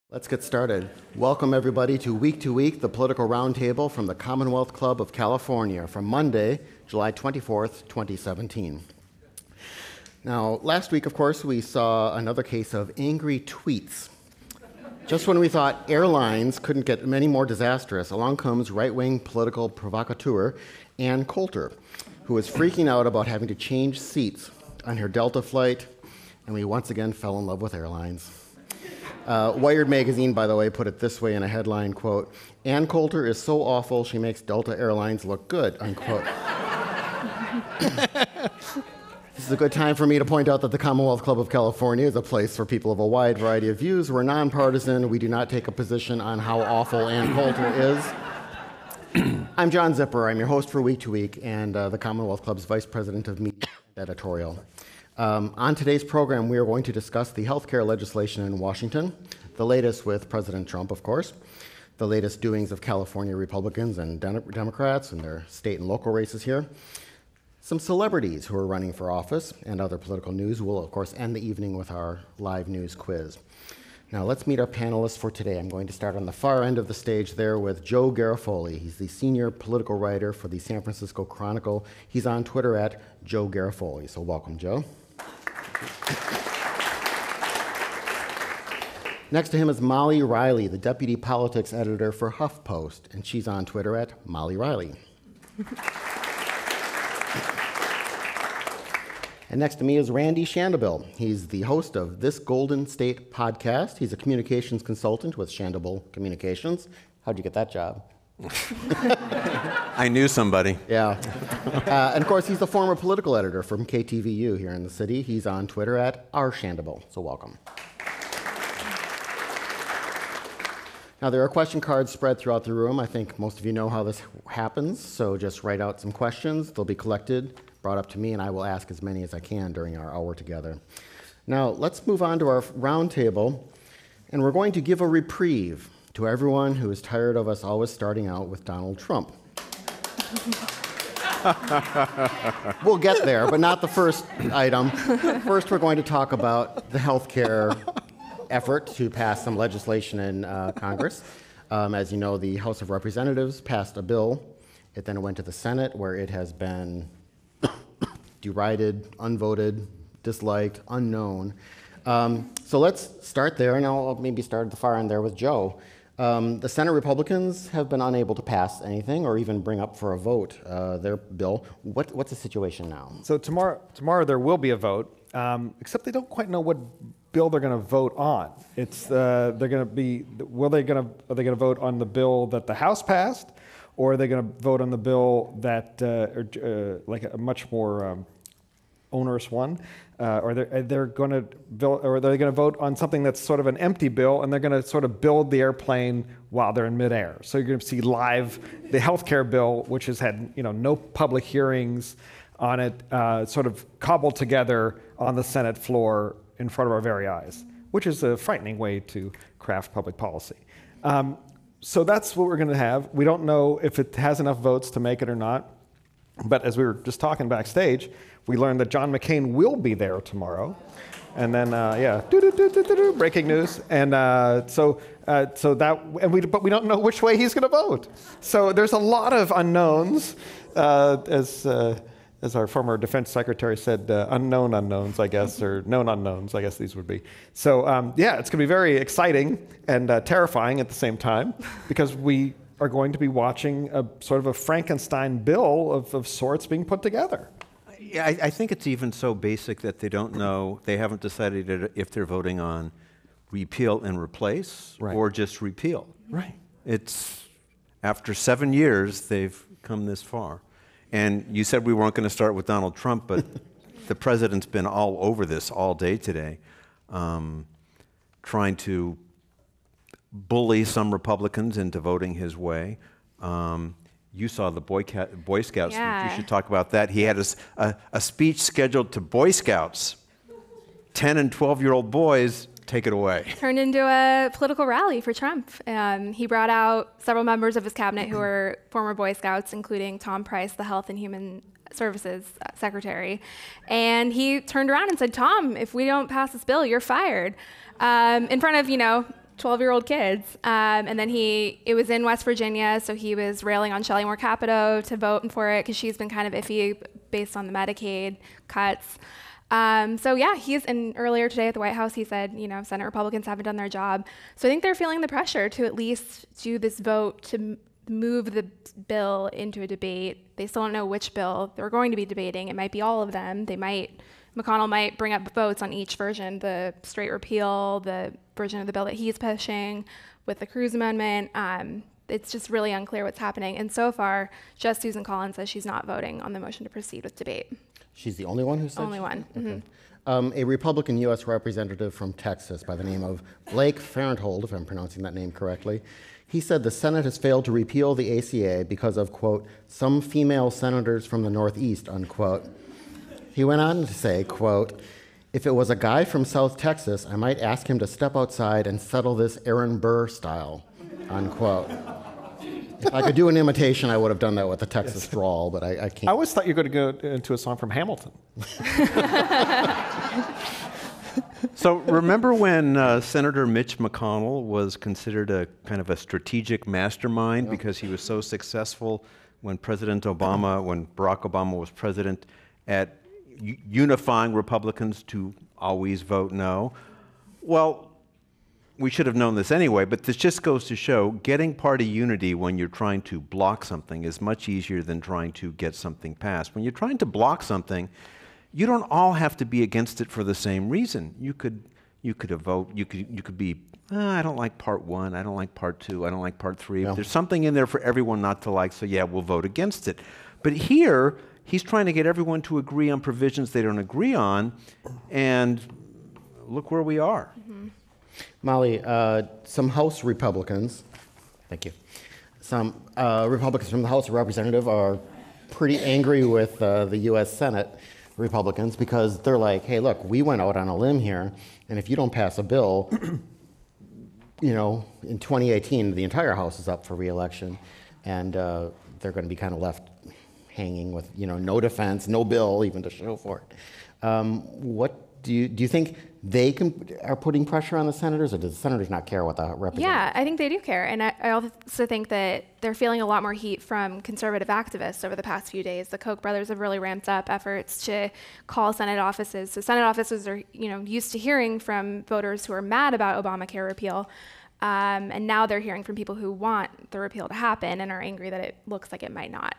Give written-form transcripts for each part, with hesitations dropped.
Let's get started. Welcome everybody to Week, the political roundtable from the Commonwealth Club of California from Monday, July 24th, 2017. Now, last week, of course, we saw another case of angry tweets. Just when we thought airlines couldn't get many more disastrous, along comes right-wing political provocateur Ann Coulter, who was freaking out about having to change seats on her Delta flight, and we once again fell in love with airlines. Wired magazine, by the way, put it this way in a headline, quote, "Ann Coulter is so awful she makes Delta Airlines look good," unquote. This is a good time for me to point out that the Commonwealth Club of California is a place for people of a wide variety of views. We're nonpartisan. We do not take a position on how awful Ann Coulter is. I'm John Zipper. I'm your host for Week to Week and the Commonwealth Club's Vice President of Media Editorial. On today's program, we are going to discuss the healthcare legislation in Washington, the latest with President Trump, of course, the latest doings of California Republicans and Democrats and their state and local races here, some celebrities who are running for office, and other political news. We'll, of course, end the evening with our live news quiz. Now, let's meet our panelists for today. I'm going to start on the far end of the stage there with Joe Garofoli. He's the senior political writer for the San Francisco Chronicle. He's on Twitter at Joe Garofoli. So welcome, Joe. Next to him is Molly Riley, the deputy politics editor for HuffPost, and she's on Twitter at Molly Riley. And next to me is Randy Shandobil. He's the host of This Golden State podcast. He's a communications consultant with Shandobil Communications. How'd you get that job? I knew somebody. Yeah. And of course, he's the former political editor from KTVU here in the city. He's on Twitter at rshandobil. So welcome. Now, there are question cards spread throughout the room. I think most of you know how this happens, so just write out some questions. They'll be collected, brought up to me, and I will ask as many as I can during our hour together. Now, let's move on to our roundtable, and we're going to give a reprieve to everyone who is tired of us always starting out with Donald Trump. We'll get there, but not the first item. First, we're going to talk about the healthcare effort to pass some legislation in Congress. As you know, the House of Representatives passed a bill. It then went to the Senate, where it has been derided, unvoted, disliked, unknown. So let's start there, and I'll maybe start at the far end there with Joe. The Senate Republicans have been unable to pass anything or even bring up for a vote their bill. What's the situation now? So tomorrow there will be a vote, except they don't quite know what bill they're going to vote on. It's are they going to vote on the bill that the House passed, or are they going to vote on the bill that like a much more onerous one, or they're going to vote on something that's sort of an empty bill, and they're going to sort of build the airplane while they're in midair. So you're going to see live the healthcare bill, which has had no public hearings on it, sort of cobbled together on the Senate floor in front of our very eyes, which is a frightening way to craft public policy. So that's what we're going to have. We don't know if it has enough votes to make it or not. But as we were just talking backstage, we learned that John McCain will be there tomorrow. And then, breaking news. And but we don't know which way he's going to vote. So there's a lot of unknowns, as our former defense secretary said, unknown unknowns, I guess, or known unknowns, I guess these would be. So it's going to be very exciting and terrifying at the same time, because we are going to be watching a sort of a Frankenstein bill of sorts being put together. Yeah, I think it's even so basic that they don't know, they haven't decided if they're voting on repeal and replace, right, or just repeal. Right. It's, after 7 years, they've come this far. And you said we weren't going to start with Donald Trump, but the president's been all over this all day today, trying to bully some Republicans into voting his way. You saw the Boy Scouts. Yeah. You should talk about that. He had a speech scheduled to Boy Scouts. 10 and 12-year-old boys. Take it away. Turned into a political rally for Trump. He brought out several members of his cabinet who were former Boy Scouts, including Tom Price, the Health and Human Services Secretary. And he turned around and said, "Tom, if we don't pass this bill, you're fired." In front of, 12-year-old kids. And then it was in West Virginia, so he was railing on Shelley Moore Capito to vote for it because she's been kind of iffy based on the Medicaid cuts. So yeah, and earlier today at the White House, he said, Senate Republicans haven't done their job. So I think they're feeling the pressure to at least do this vote to move the bill into a debate. They still don't know which bill they're going to be debating. It might be all of them. McConnell might bring up votes on each version, the straight repeal, the version of the bill that he's pushing with the Cruz Amendment. It's just really unclear what's happening. And so far, just Susan Collins says she's not voting on the motion to proceed with debate. She's the only one who said Only one. Okay. A Republican U.S. representative from Texas by the name of Blake Farenthold, if I'm pronouncing that name correctly, he said the Senate has failed to repeal the ACA because of, quote, some female senators from the Northeast, unquote. He went on to say, quote, if it was a guy from South Texas, I might ask him to step outside and settle this Aaron Burr style, unquote. If I could do an imitation, I would have done that with a Texas drawl, but I can't. I always thought you were going to go into a song from Hamilton. So remember when Senator Mitch McConnell was considered a kind of a strategic mastermind because he was so successful when Barack Obama was president at unifying Republicans to always vote no? Well, we should have known this anyway, but this just goes to show getting party unity when you're trying to block something is much easier than trying to get something passed. When you're trying to block something, you don't all have to be against it for the same reason. You could vote. You could be, I don't like part 1. I don't like part 2. I don't like part 3. Yeah. There's something in there for everyone not to like, so yeah, we'll vote against it. But here, he's trying to get everyone to agree on provisions they don't agree on, and look where we are. Mm-hmm. Molly, some House Republicans, thank you, some Republicans from the House of Representatives are pretty angry with the U.S. Senate Republicans because they're like, hey, look, we went out on a limb here, and if you don't pass a bill, in 2018, the entire House is up for re-election, and they're going to be kind of left hanging with, no defense, no bill even to show for it. What do you think they are putting pressure on the senators, or do the senators not care what the representatives? Yeah, I think they do care. And I also think that they're feeling a lot more heat from conservative activists over the past few days. The Koch brothers have really ramped up efforts to call Senate offices. So Senate offices are, used to hearing from voters who are mad about Obamacare repeal. And now they're hearing from people who want the repeal to happen and are angry that it looks like it might not.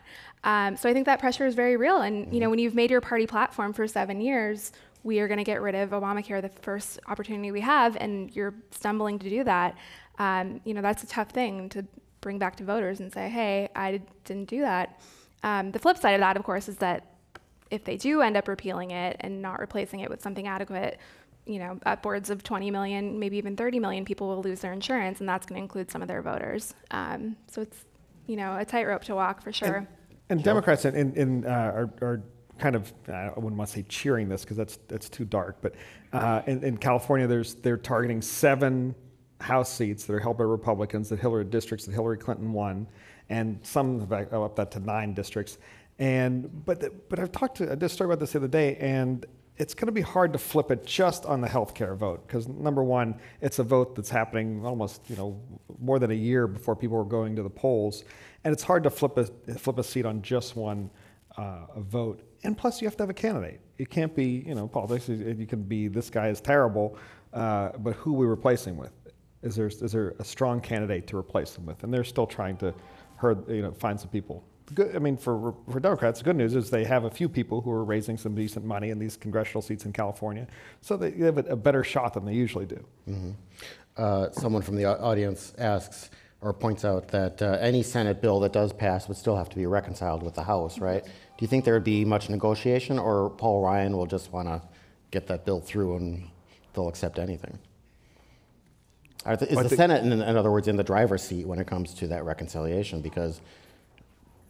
So I think that pressure is very real. And, when you've made your party platform for 7 years, we are going to get rid of Obamacare the first opportunity we have, and you're stumbling to do that. That's a tough thing to bring back to voters and say, hey, I didn't do that. The flip side of that, of course, is that if they do end up repealing it and not replacing it with something adequate, upwards of 20 million, maybe even 30 million people will lose their insurance, and that's going to include some of their voters. So it's, a tightrope to walk for sure. And Democrats are kind of, I wouldn't want to say cheering this because that's too dark, but in California, they're targeting 7 House seats that are held by Republicans, districts that Hillary Clinton won, and some have up that to 9 districts. But I did a story about this the other day, and it's going to be hard to flip it just on the healthcare vote because number one, it's a vote that's happening almost more than a year before people are going to the polls, and it's hard to flip a seat on just one vote. And plus, you have to have a candidate. It can't be politics. You can be this guy is terrible, but who are we replacing with? Is there a strong candidate to replace them with? And they're still trying to find some people. Good, for Democrats, the good news is they have a few people who are raising some decent money in these congressional seats in California, so they have a better shot than they usually do. Mm-hmm. Someone from the audience asks or points out that any Senate bill that does pass would still have to be reconciled with the House, right? Do you think there would be much negotiation, or Paul Ryan will just want to get that bill through and they'll accept anything? Is the Senate, in other words, in the driver's seat when it comes to that reconciliation because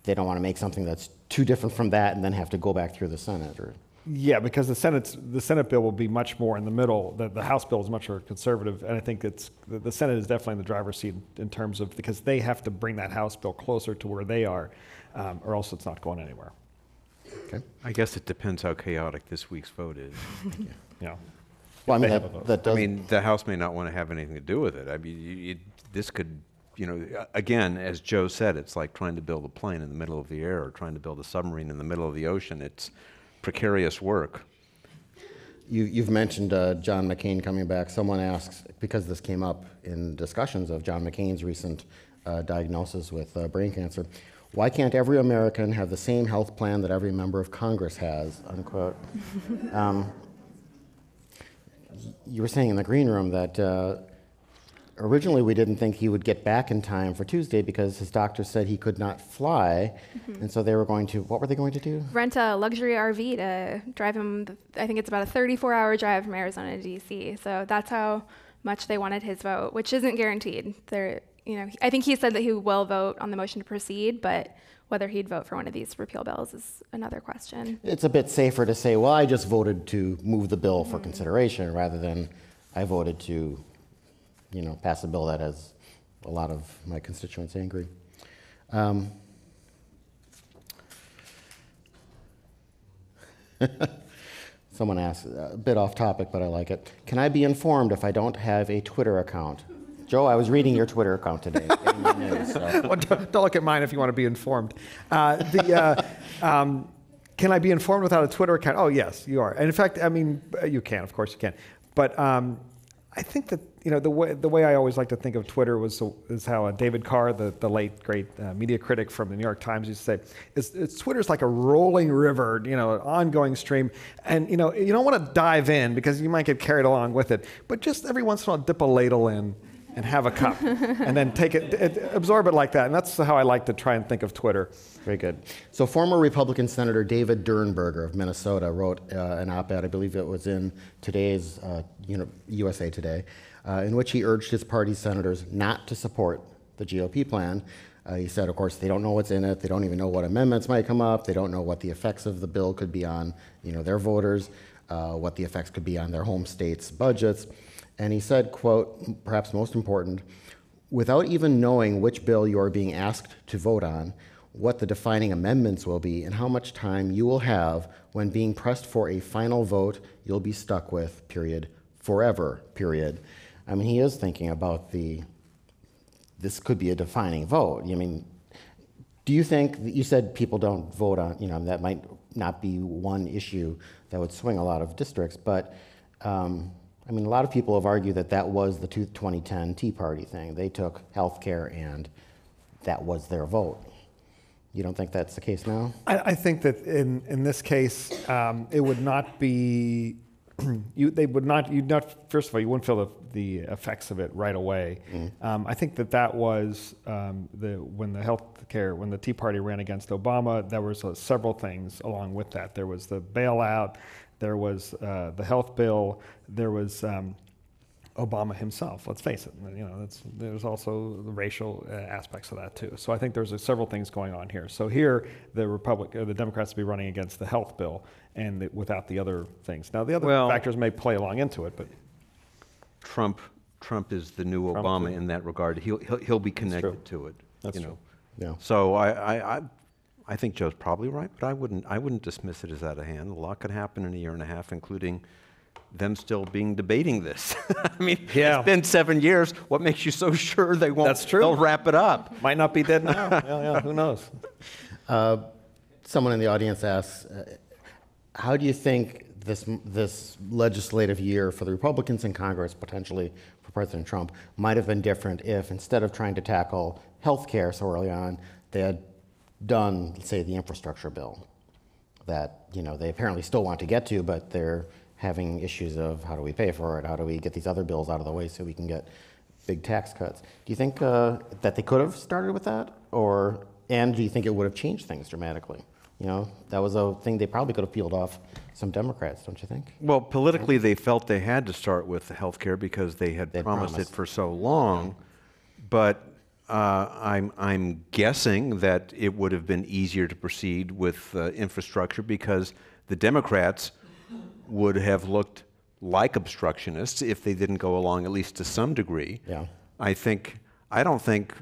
they don't want to make something that's too different from that and then have to go back through the Senate? Yeah, because the Senate bill will be much more in the middle. The House bill is much more conservative, and I think the Senate is definitely in the driver's seat in terms of because they have to bring that House bill closer to where they are, or else it's not going anywhere. Okay. I guess it depends how chaotic this week's vote is. Yeah. Well, I mean, They have a vote. that I does. mean, the House may not want to have anything to do with it. I mean, this could, again, as Joe said, it's like trying to build a plane in the middle of the air or trying to build a submarine in the middle of the ocean. It's precarious work. You've mentioned John McCain coming back. Someone asks, because this came up in discussions of John McCain's recent diagnosis with brain cancer, why can't every American have the same health plan that every member of Congress has, unquote. You were saying in the green room that originally we didn't think he would get back in time for Tuesday because his doctor said he could not fly, and so they were going to, what were they going to do? Rent a luxury RV to drive him, I think it's about a 34-hour drive from Arizona to DC. So that's how much they wanted his vote, which isn't guaranteed. I think he said that he will vote on the motion to proceed, but whether he'd vote for one of these repeal bills is another question. It's a bit safer to say, well, I just voted to move the bill for consideration rather than I voted to, pass a bill that has a lot of my constituents angry. Someone asked, a bit off topic, but I like it. Can I be informed if I don't have a Twitter account? Joe, I was reading your Twitter account today. Getting the news, so. Well, don't look at mine if you want to be informed. Can I be informed without a Twitter account? Oh, yes, you are. And in fact, I mean, you can, of course you can. But I think that the way I always like to think of Twitter is how David Carr, the late great media critic from the New York Times, used to say, Twitter's like a rolling river, an ongoing stream, and you don't want to dive in because you might get carried along with it, but just every once in a while dip a ladle in and have a cup, and then take it, absorb it like that, and that's how I like to try and think of Twitter. Very good. So former Republican Senator David Dernberger of Minnesota wrote an op-ed, I believe it was in today's USA Today, in which he urged his party's senators not to support the GOP plan. He said, of course, they don't know what's in it. They don't even know what amendments might come up. They don't know what the effects of the bill could be on their voters, what the effects could be on their home states' budgets. And he said, quote, perhaps most important, without even knowing which bill you are being asked to vote on, what the defining amendments will be, and how much time you will have when being pressed for a final vote you'll be stuck with, period, forever, period. I mean, he is thinking about this could be a defining vote. I mean, do you think, you said people don't vote on, that might not be one issue that would swing a lot of districts, but I mean, a lot of people have argued that was the 2010 Tea Party thing. They took health care and that was their vote. You don't think that's the case now? I think that in this case, it would not be, first of all, you wouldn't feel the effects of it right away. I think that was when the Tea Party ran against Obama, there was several things along with that. There was the bailout, there was the health bill, there was Obama himself, let's face it. There's also the racial aspects of that too. So I think there's several things going on here. So here, the Democrats will be running against the health bill and without the other things. Now the other factors may play along into it, but Trump is the new Obama in that regard. He'll be connected to it. That's true. Yeah. So I think Joe's probably right, but I wouldn't dismiss it as out of hand. A lot could happen in a year and a half, including them still debating this. I mean, It's been 7 years. What makes you so sure they won't? That's true. They'll wrap it up. Might not be dead now. yeah, who knows? Someone in the audience asks, how do you think this legislative year for the Republicans in Congress, potentially for President Trump, might have been different if instead of trying to tackle health care so early on, they had done, say, the infrastructure bill that they apparently still want to get to, but they're having issues of how do we pay for it, how do we get these other bills out of the way so we can get big tax cuts. Do you think that they could have started with that, and do you think it would have changed things dramatically? That was a thing they probably could have peeled off some Democrats, don't you think? Well, politically, they felt they had to start with the health care because they had promised it for so long, but I'm guessing that it would have been easier to proceed with infrastructure because the Democrats would have looked like obstructionists if they didn't go along, at least to some degree. Yeah. I don't think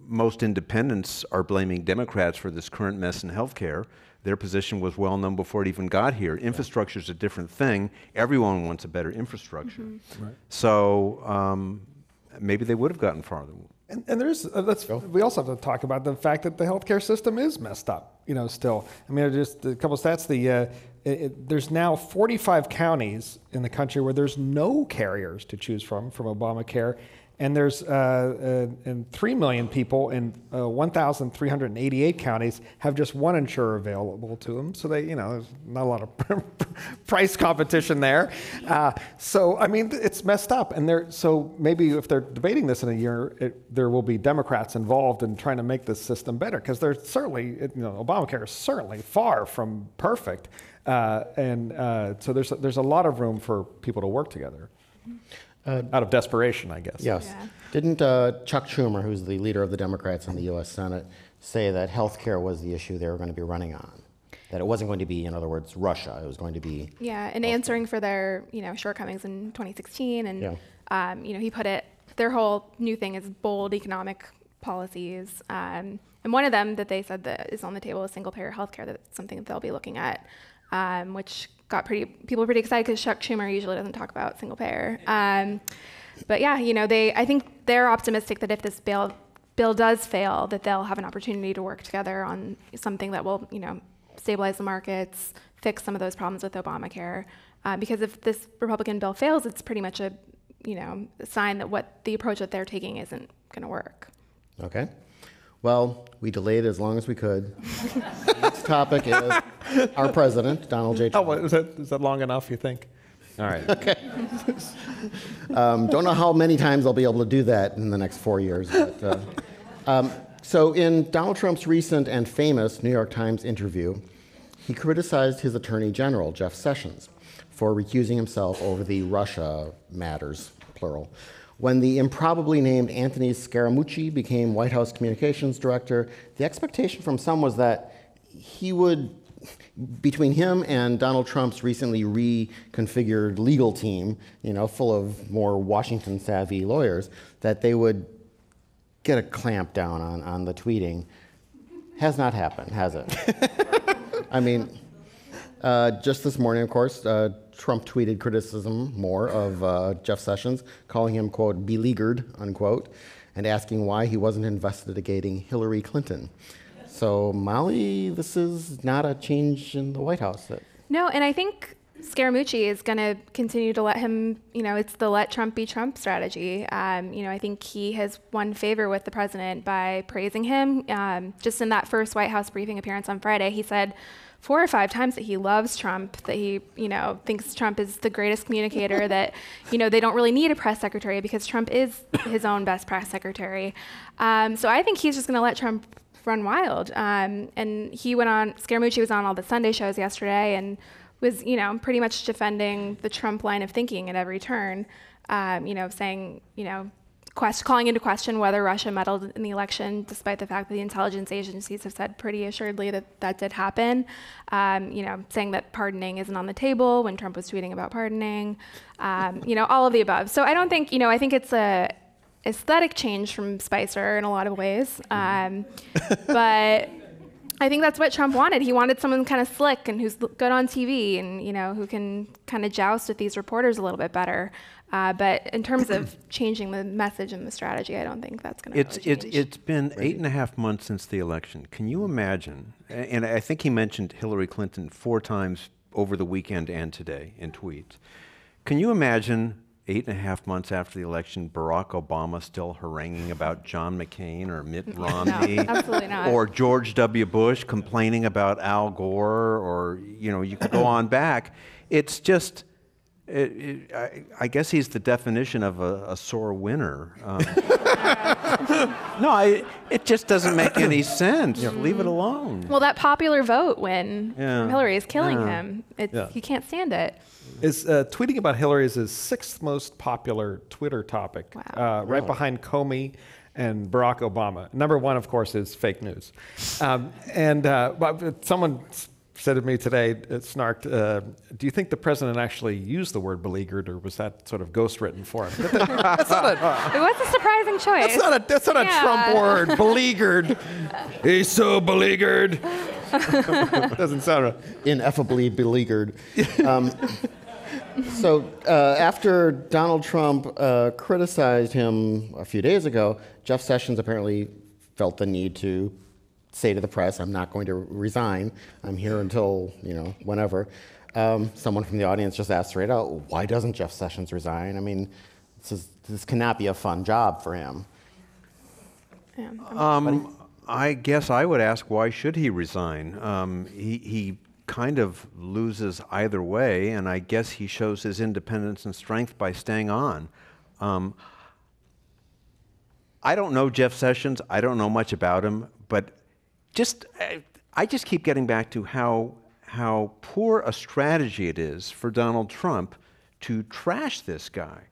most independents are blaming Democrats for this current mess in health care. Their position was well known before it even got here. Infrastructure is a different thing. Everyone wants a better infrastructure. Right. So maybe they would have gotten farther. And there's we also have to talk about the fact that the healthcare system is messed up. Still. I mean, just a couple of stats. There's now 45 counties in the country where there's no carriers to choose from Obamacare, and there's 3 million people in 1,388 counties have just one insurer available to them. So there's not a lot of price competition there. So I mean, it's messed up. And so maybe if they're debating this in a year, there will be Democrats involved in trying to make this system better, because they're certainly, Obamacare is certainly far from perfect. So there's a lot of room for people to work together. Out of desperation, I guess. Yes. Yeah. Didn't Chuck Schumer, who's the leader of the Democrats in the U.S. Senate, say that health care was the issue they were going to be running on? That it wasn't going to be, in other words, Russia. It was going to be... Yeah, and answering for their, shortcomings in 2016. And, he put it, their whole new thing is bold economic policies. And one of them that they said that is on the table is single-payer healthcare. That's something that they'll be looking at, which got people pretty excited because Chuck Schumer usually doesn't talk about single payer. But yeah, I think they're optimistic that if this bill does fail, that they'll have an opportunity to work together on something that will, stabilize the markets, fix some of those problems with Obamacare. Because if this Republican bill fails, it's pretty much a sign that the approach that they're taking isn't going to work. Okay. Well, we delayed as long as we could. The next topic is our president, Donald J. Trump. Oh, is that long enough, you think? All right. Okay. Don't know how many times I'll be able to do that in the next 4 years. But, so in Donald Trump's recent and famous New York Times interview, he criticized his attorney general, Jeff Sessions, for recusing himself over the Russia matters, plural. When the improbably named Anthony Scaramucci became White House communications director, the expectation from some was that he would, between him and Donald Trump's recently reconfigured legal team, full of more Washington-savvy lawyers, that they would get a clamp down on the tweeting. Has not happened, has it? I mean, just this morning, of course, Trump tweeted criticism more of Jeff Sessions, calling him, quote, beleaguered, unquote, and asking why he wasn't investigating Hillary Clinton. So, Molly, this is not a change in the White House. No, and I think Scaramucci is going to continue to let him, it's the let Trump be Trump strategy. I think he has won favor with the president by praising him. Just in that first White House briefing appearance on Friday, he said 4 or 5 times that he loves Trump, that he, thinks Trump is the greatest communicator, that, they don't really need a press secretary because Trump is his own best press secretary. So I think he's just going to let Trump run wild. And Scaramucci was on all the Sunday shows yesterday and was, pretty much defending the Trump line of thinking at every turn, saying, calling into question whether Russia meddled in the election, despite the fact that the intelligence agencies have said pretty assuredly that did happen. Saying that pardoning isn't on the table when Trump was tweeting about pardoning. All of the above. So I don't think, I think it's a aesthetic change from Spicer in a lot of ways. But I think that's what Trump wanted. He wanted someone kind of slick and who's good on TV and, who can kind of joust with these reporters a little bit better. But in terms of changing the message and the strategy, I don't think that's going to really change. It's been 8.5 months since the election. Can you imagine? And I think he mentioned Hillary Clinton 4 times over the weekend and today in tweets. Can you imagine 8.5 months after the election, Barack Obama still haranguing about John McCain or Mitt Romney? No, absolutely not. Or George W. Bush complaining about Al Gore, or, you could go on back. It's just... I guess he's the definition of a sore winner. It just doesn't make any sense. Leave it alone. Well, that popular vote win from Hillary is killing him. He can't stand it. Is tweeting about Hillary is his 6th most popular Twitter topic, right behind Comey and Barack Obama. Number 1, of course, is fake news. But someone said to me today, snarked, do you think the president actually used the word beleaguered, or was that sort of ghostwritten for him? It was a surprising choice. That's not a Trump word, beleaguered. He's so beleaguered. Doesn't sound right. Ineffably beleaguered. So after Donald Trump criticized him a few days ago, Jeff Sessions apparently felt the need to say to the press, I'm not going to resign. I'm here until, whenever. Someone from the audience just asked straight out, why doesn't Jeff Sessions resign? I mean, this cannot be a fun job for him. I guess I would ask, why should he resign? He kind of loses either way, and I guess he shows his independence and strength by staying on. I don't know Jeff Sessions. I don't know much about him, but I just keep getting back to how poor a strategy it is for Donald Trump to trash this guy.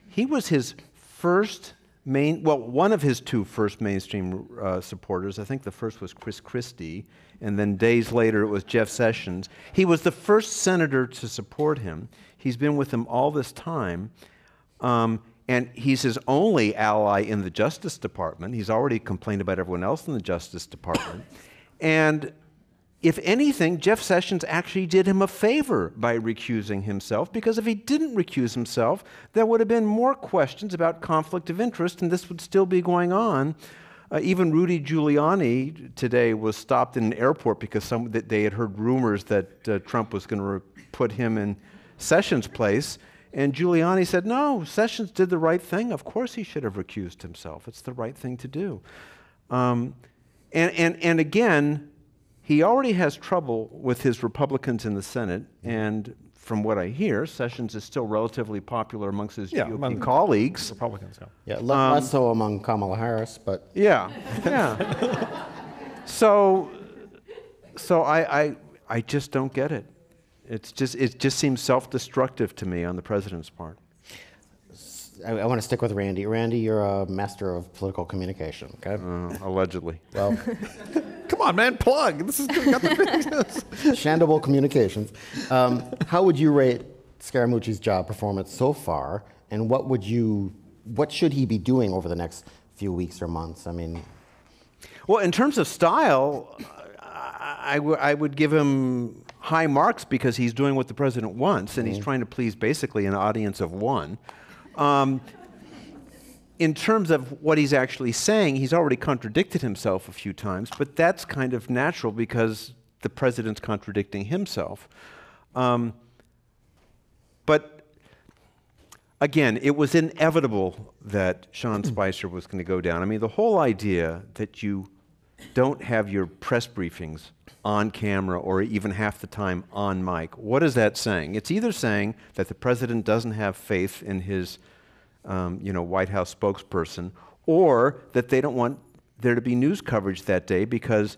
He was his first one of his two first mainstream supporters. I think the first was Chris Christie, and then days later it was Jeff Sessions. He was the first senator to support him. He's been with him all this time, and he's his only ally in the Justice Department. He's already complained about everyone else in the Justice Department. And if anything, Jeff Sessions actually did him a favor by recusing himself, because if he didn't recuse himself, there would have been more questions about conflict of interest, and this would still be going on. Even Rudy Giuliani today was stopped in an airport because they had heard rumors that Trump was going to put him in Sessions' place, and Giuliani said, no, Sessions did the right thing. Of course he should have recused himself. It's the right thing to do. And again, he already has trouble with his Republicans in the Senate, and from what I hear, Sessions is still relatively popular amongst his GOP colleagues. Republicans, Yeah, less so among Kamala Harris, but... Yeah. So I just don't get it. It just seems self-destructive to me on the president's part. I want to stick with Randy. Randy, you're a master of political communication, okay? Allegedly. Well, come on, man, plug. This is got the Shandable Communications. How would you rate Scaramucci's job performance so far, and what should he be doing over the next few weeks or months? I mean, well, in terms of style, I would give him high marks because he's doing what the president wants, and he's trying to please basically an audience of one. In terms of what he's actually saying, he's already contradicted himself a few times, but that's kind of natural because the president's contradicting himself. But again, it was inevitable that Sean Spicer was going to go down. I mean, the whole idea that you don't have your press briefings on camera or even half the time on mic, what is that saying? It's either saying that the president doesn't have faith in his White House spokesperson, or that they don't want there to be news coverage that day, because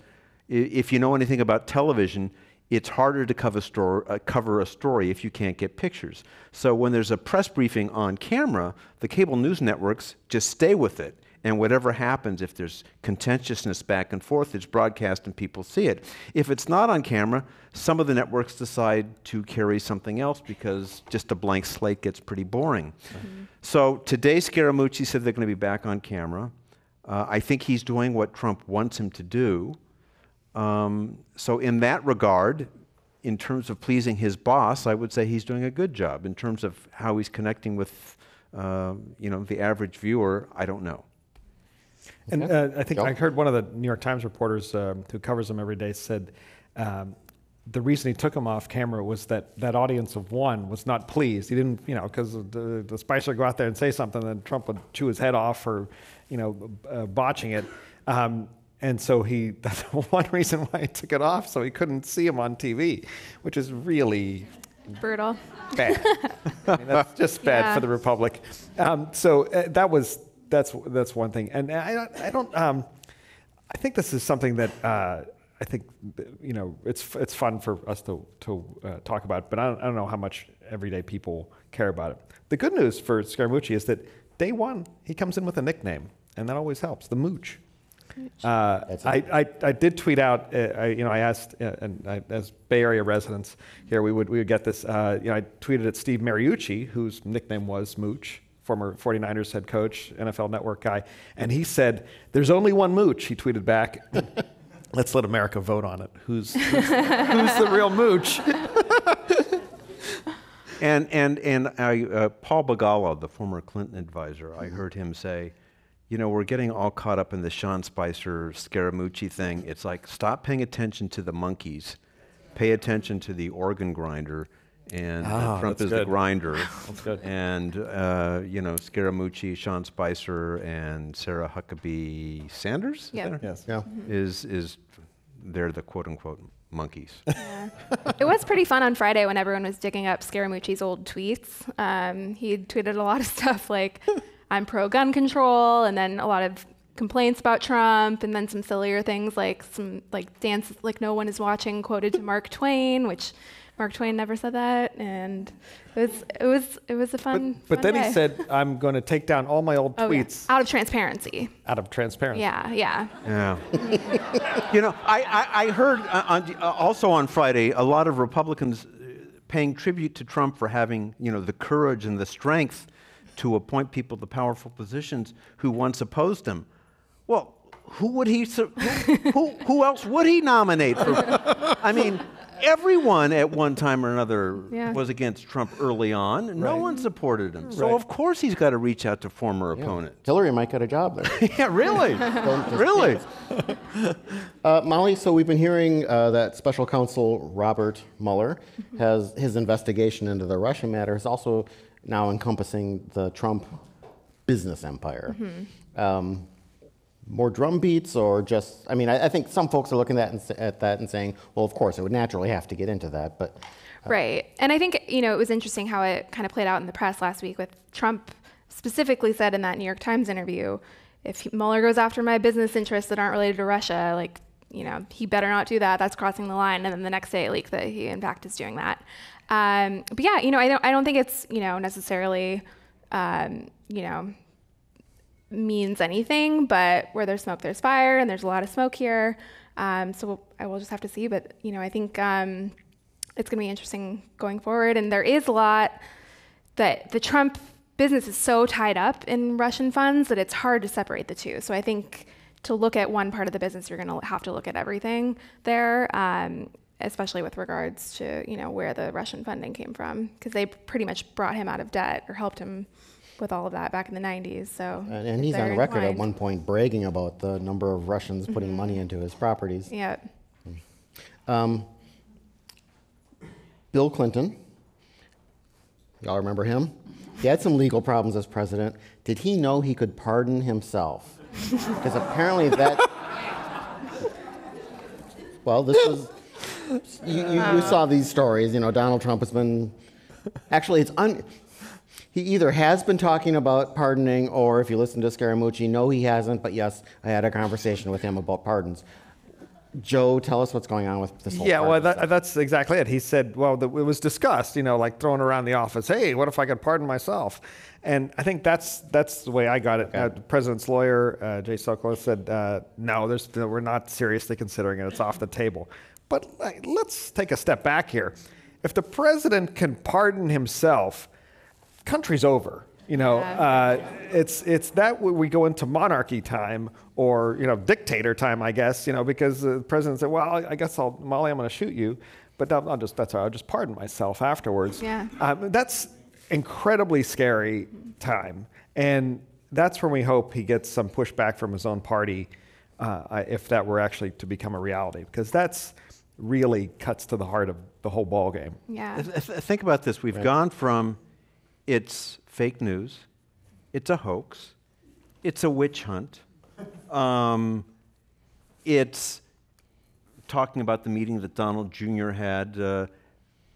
if you know anything about television, it's harder to cover a story if you can't get pictures. So when there's a press briefing on camera, the cable news networks just stay with it. And whatever happens, if there's contentiousness back and forth, it's broadcast and people see it. If it's not on camera, some of the networks decide to carry something else because just a blank slate gets pretty boring. So today, Scaramucci said they're going to be back on camera. I think he's doing what Trump wants him to do. So in that regard, in terms of pleasing his boss, I would say he's doing a good job. In terms of how he's connecting with the average viewer, I don't know. And I think I heard one of the New York Times reporters who covers him every day said the reason he took him off camera was that audience of one was not pleased. He didn't, because the Spicer would go out there and say something, then Trump would chew his head off for, botching it. And so that's one reason why he took it off, so he couldn't see him on TV, which is really brutal. Bad. I mean, that's just bad for the Republic. That's one thing, and I don't. I think this is something that I think it's fun for us to talk about, but I don't know how much everyday people care about it. The good news for Scaramucci is that day one he comes in with a nickname, and that always helps. The Mooch. I did tweet out. I asked, as Bay Area residents here, we would get this. I tweeted at Steve Mariucci, whose nickname was Mooch, former 49ers head coach, NFL Network guy, and he said, "There's only one Mooch," he tweeted back. Let's let America vote on it. Who's the real mooch? And Paul Begala, the former Clinton advisor, I heard him say, you know, we're getting all caught up in the Sean Spicer Scaramucci thing. It's like, stop paying attention to the monkeys. Pay attention to the organ grinder. And Trump is the grinder. That's good. And, you know, Scaramucci, Sean Spicer, and Sarah Huckabee Sanders? Yep. Yes. Yeah. Is they're the quote-unquote monkeys. Yeah. It was pretty fun on Friday when everyone was digging up Scaramucci's old tweets. He tweeted a lot of stuff like, I'm pro-gun control, and then a lot of complaints about Trump, and then some sillier things like some like dance like no one is watching quoted to Mark Twain, which Mark Twain never said that, and it was a fun. But fun then day. he said, "I'm going to take down all my old Oh, yeah. tweets Out of transparency. out of transparency." Yeah, yeah. Yeah. You know, I heard also on Friday a lot of Republicans paying tribute to Trump for having, you know, the courage and the strength to appoint people to powerful positions who once opposed him. Well, who would he? Who else would he nominate for? I mean, everyone at one time or another was against Trump early on, and no one supported him. So of course he's got to reach out to former opponents. Hillary might get a job there. Yeah, really, really. Molly, so we've been hearing that Special Counsel Robert Mueller has his investigation into the Russia matter is also now encompassing the Trump business empire. More drum beats, or just, I mean, I think some folks are looking at that and saying, well, of course, it would naturally have to get into that, but. Right. And I think, you know, it was interesting how it kind of played out in the press last week with Trump specifically said in that New York Times interview, if Mueller goes after my business interests that aren't related to Russia, like, you know, he better not do that. That's crossing the line. And then the next day it leaked that he, in fact, is doing that. But yeah, you know, I don't think it's, you know, necessarily, you know, means anything, but where there's smoke, there's fire, and there's a lot of smoke here. So I will just have to see, but you know, I think it's going to be interesting going forward. And there is a lot that the Trump business is so tied up in Russian funds that it's hard to separate the two. So I think to look at one part of the business, you're going to have to look at everything there, especially with regards to, you know, where the Russian funding came from, because they pretty much brought him out of debt or helped him with all of that back in the 90s. So And he's on record at one point bragging about the number of Russians putting money into his properties. Yeah. Bill Clinton, y'all remember him? He had some legal problems as president. Did he know he could pardon himself? Because apparently that, well, this was, you saw these stories, you know, Donald Trump has been, actually he either has been talking about pardoning, or if you listen to Scaramucci, no, he hasn't, but yes, I had a conversation with him about pardons. Joe, tell us what's going on with this whole Yeah, well, pardon stuff. that's exactly it. He said, well, it was discussed, you know, like thrown around the office. Hey, what if I could pardon myself? And I think that's the way I got it. Okay. The president's lawyer, Jay Sokolow, said, no, we're not seriously considering it. It's off the table. But let's take a step back here. If the president can pardon himself, country's over. You know, it's that we go into monarchy time, or, you know, dictator time, I guess, you know, because the president said, well, I guess Molly, I'm going to shoot you, but I'll just pardon myself afterwards. Yeah. That's incredibly scary time. And that's when we hope he gets some pushback from his own party, if that were actually to become a reality, because that's really cuts to the heart of the whole ballgame. Yeah. Think about this. We've gone from it's fake news, it's a hoax, it's a witch hunt, it's talking about the meeting that Donald Jr. had.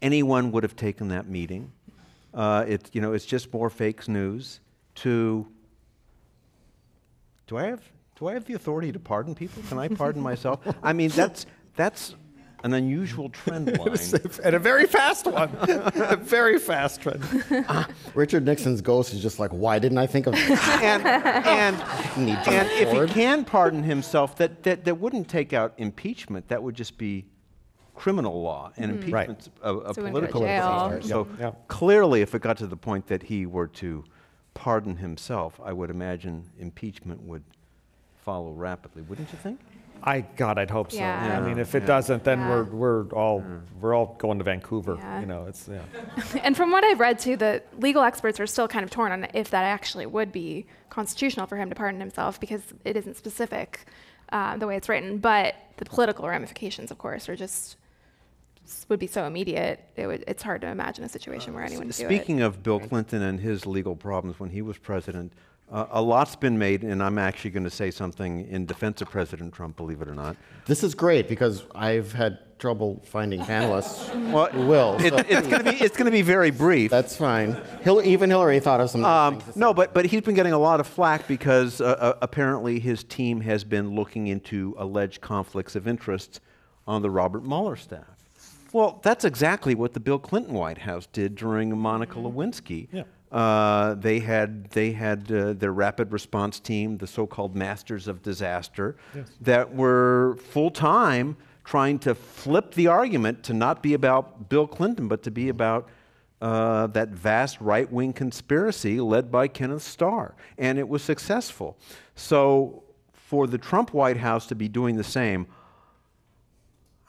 Anyone would have taken that meeting. It's just more fake news. Do I have the authority to pardon people? Can I pardon myself? I mean, that's an unusual trend line. And a very fast one. A very fast trend. Richard Nixon's ghost is just like, why didn't I think of this? And if he can pardon himself, that wouldn't take out impeachment. That would just be criminal law, and impeachment's a So he wouldn't political go to jail. offense. So clearly, if it got to the point that he were to pardon himself, I would imagine impeachment would follow rapidly, wouldn't you think? I'd hope so. Yeah. I mean, if it doesn't, then Yeah. we're all going to Vancouver. Yeah. You know, it's And from what I've read too, the legal experts are still kind of torn on if that actually would be constitutional for him to pardon himself, because it isn't specific the way it's written. But the political ramifications, of course, are just would be so immediate. It's hard to imagine a situation where anyone would do it. Speaking of Bill Clinton and his legal problems when he was president, a lot's been made, and I'm actually going to say something in defense of President Trump, believe it or not. This is great because I've had trouble finding panelists Well, who will. So it's going to be very brief. that's fine. Even Hillary thought of some things to say. No, but he's been getting a lot of flack because apparently his team has been looking into alleged conflicts of interest on the Robert Mueller staff. Well, that's exactly what the Bill Clinton White House did during Monica Lewinsky. Yeah. They had their rapid response team, the so-called masters of disaster, that were full-time trying to flip the argument to not be about Bill Clinton, but to be about that vast right-wing conspiracy led by Kenneth Starr. And it was successful. So for the Trump White House to be doing the same,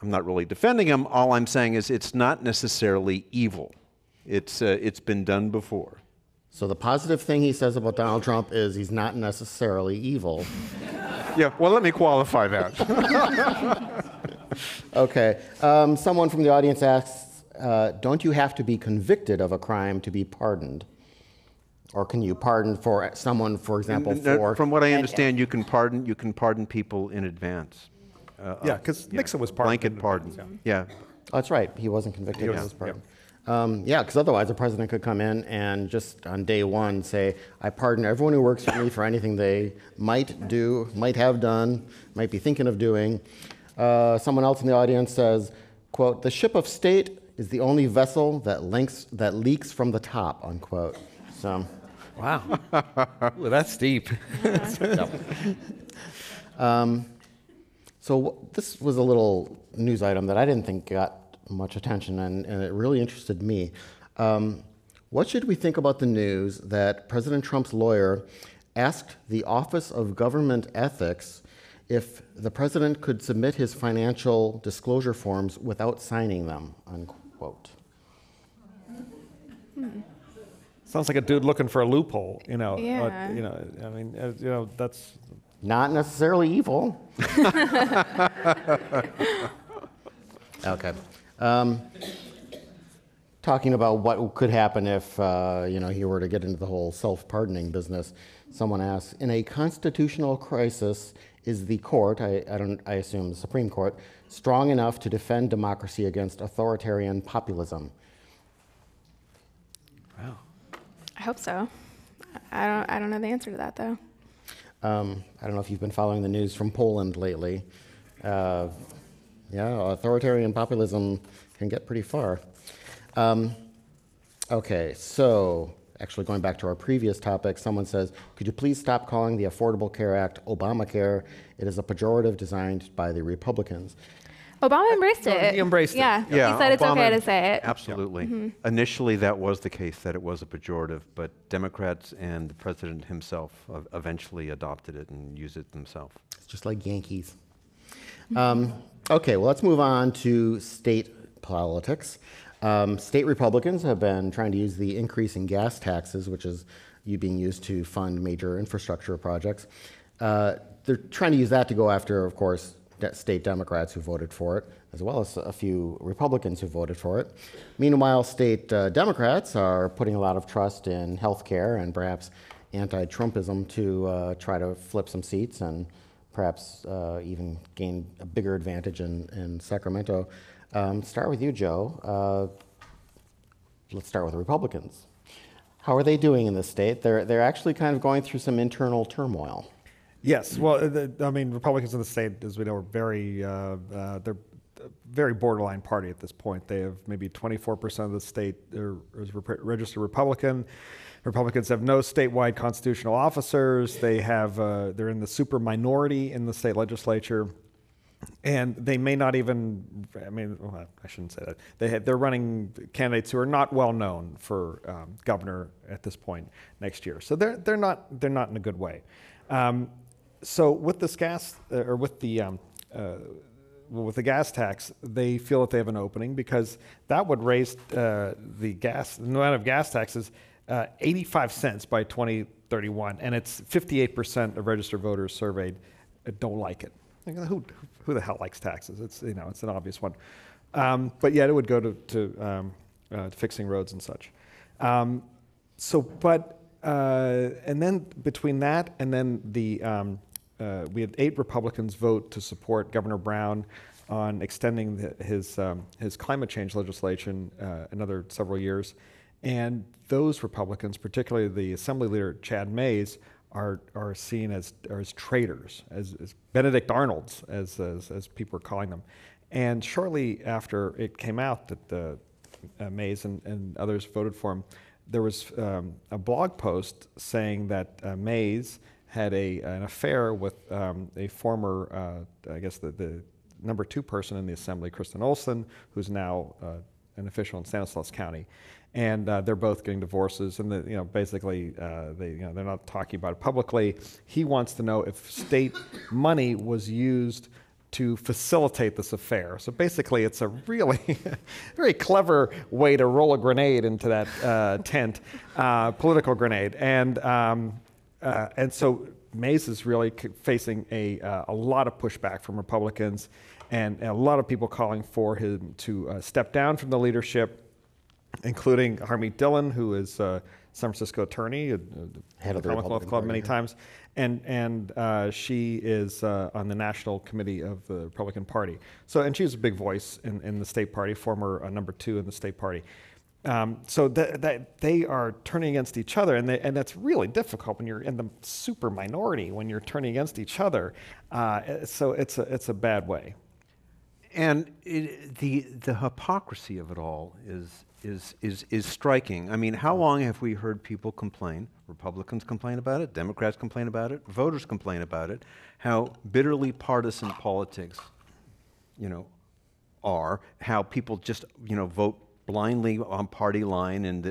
I'm not really defending him. All I'm saying is it's not necessarily evil. It's been done before. So the positive thing he says about Donald Trump is he's not necessarily evil. Yeah, well, let me qualify that. Okay. Someone from the audience asks, don't you have to be convicted of a crime to be pardoned? Or can you pardon for someone, for example, for... From what I understand, you can pardon people in advance. yeah, because Nixon was pardoned. Blanket pardon. Yeah. Oh, that's right. He wasn't convicted. He wasn't, was pardoned. Yeah, because otherwise a president could come in and just on day one say, I pardon everyone who works for me for anything they might do, might have done, might be thinking of doing. Someone else in the audience says, quote, the ship of state is the only vessel that leaks from the top, unquote. So, Wow. Well, that's deep. So this was a little news item that I didn't think got much attention, and it really interested me. What should we think about the news that President Trump's lawyer asked the Office of Government Ethics if the president could submit his financial disclosure forms without signing them, unquote? Sounds like a dude looking for a loophole, you know. Yeah. I mean, that's... Not necessarily evil. Okay. Talking about what could happen if he were to get into the whole self-pardoning business, someone asks, in a constitutional crisis, is the court, I assume the Supreme Court, strong enough to defend democracy against authoritarian populism? Wow. I hope so. I don't know the answer to that though. I don't know if you've been following the news from Poland lately. Authoritarian populism can get pretty far. Okay, so actually going back to our previous topic, someone says, could you please stop calling the Affordable Care Act Obamacare? It is a pejorative designed by the Republicans. Obama embraced it. He embraced it. Yeah, he said it's okay to say it. Absolutely. Initially, that was the case, that it was a pejorative, but Democrats and the president himself eventually adopted it and used it themselves. It's just like Yankees. Okay, well, let's move on to state politics. State Republicans have been trying to use the increase in gas taxes, which is being used to fund major infrastructure projects. They're trying to use that to go after, of course, state Democrats who voted for it, as well as a few Republicans who voted for it. Meanwhile, state Democrats are putting a lot of trust in health care and perhaps anti-Trumpism to try to flip some seats and perhaps even gain a bigger advantage in Sacramento. Start with you, Joe. Let's start with the Republicans. How are they doing in this state? They're actually kind of going through some internal turmoil. Yes, well, Republicans in the state, as we know, are they're a very borderline party at this point. They have maybe 24% of the state is registered Republican. Republicans have no statewide constitutional officers. They're in the super minority in the state legislature. And they may not even, I shouldn't say that. They're running candidates who are not well known for governor at this point next year. So they're not in a good way. So with this with the well, with the gas tax, they feel that they have an opening because that would raise the amount of gas taxes 85 cents by 2031, and it's 58% of registered voters surveyed don't like it. Like, who the hell likes taxes? It's it's an obvious one. But yeah, it would go to fixing roads and such. And then between that and then we had 8 Republicans vote to support Governor Brown on extending his climate change legislation another several years. And those Republicans, particularly the Assembly Leader Chad Mayes, are seen as traitors, as Benedict Arnolds, as people are calling them. And shortly after it came out that Mayes and others voted for him, there was a blog post saying that Mayes had an affair with a former, I guess the number 2 person in the Assembly, Kristen Olson, who's now an official in Stanislaus County. And they're both getting divorces, and basically they're not talking about it publicly. He wants to know if state money was used to facilitate this affair. So basically, it's a really very clever way to roll a grenade into that tent, political grenade, and so Mayes is really facing a lot of pushback from Republicans, and a lot of people calling for him to step down from the leadership, including Harmeet Dillon, who is a San Francisco attorney, head of the Commonwealth Club many times, and she is on the national committee of the Republican Party. So, and she's a big voice in the state party, former number 2 in the state party. So that they are turning against each other, and that's really difficult when you're in the super minority, when you're turning against each other. So it's a bad way. And the hypocrisy of it all is striking. I mean, how long have we heard people complain? Republicans complain about it, Democrats complain about it, voters complain about it, how bitterly partisan politics, are, how people just, vote blindly on party line, and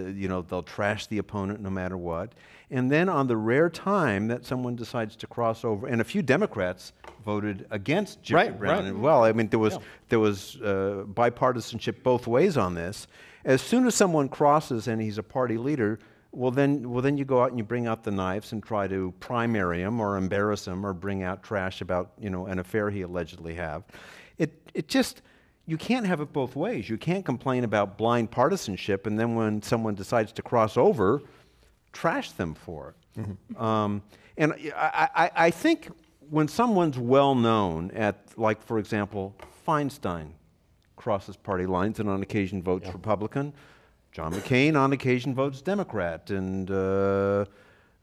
they'll trash the opponent no matter what. And then on the rare time that someone decides to cross over, and a few Democrats voted against Jerry Brown as well. I mean, there was bipartisanship both ways on this. As soon as someone crosses and he's a party leader, well then you go out and you bring out the knives and try to primary him or embarrass him or bring out trash about an affair he allegedly have. It just, you can't have it both ways. You can't complain about blind partisanship and then when someone decides to cross over, trash them for it. Mm-hmm. And I think when someone's well known at, like, for example, Feinstein crosses party lines and on occasion votes Republican, John McCain on occasion votes Democrat, and